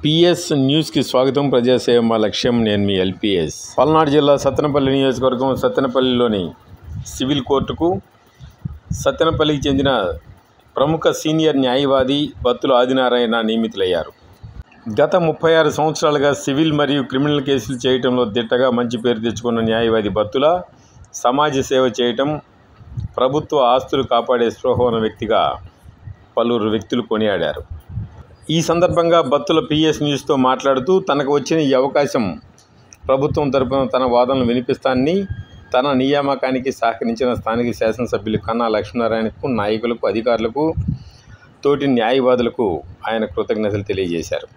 PS న్యూస్కి స్వాగతం. ప్రజాసేవ మా లక్ష్యం. నేను మీ ఎల్పిఎస్. పల్నాడు జిల్లా సత్తెనపల్లి నియోజకవర్గం సత్తెనపల్లిలోని సివిల్ కోర్టుకు సత్తెనపల్లికి చెందిన ప్రముఖ సీనియర్ న్యాయవాది బత్తుల ఆదినారాయణ నియమితులయ్యారు. గత 36 సంవత్సరాలుగా సివిల్ మరియు క్రిమినల్ కేసులు చేయటంలో దిట్టగా మంచి పేరు తెచ్చుకున్న న్యాయవాది బత్తుల సమాజ సేవ చేయటం, ప్రభుత్వ ఆస్తులు కాపాడే స్పృహ ఉన్న వ్యక్తిగా పలువురు వ్యక్తులు కొనియాడారు. ఈ సందర్భంగా బత్తుల పిఎస్ న్యూస్తో మాట్లాడుతూ తనకు వచ్చిన ఈ అవకాశం ప్రభుత్వం తరపున తన వాదనలు వినిపిస్తానని, తన నియామకానికి సహకరించిన స్థానిక శాసనసభ్యులు కన్నా లక్ష్మీనారాయణకు, నాయకులకు, అధికారులకు, తోటి న్యాయవాదులకు ఆయన కృతజ్ఞతలు తెలియజేశారు.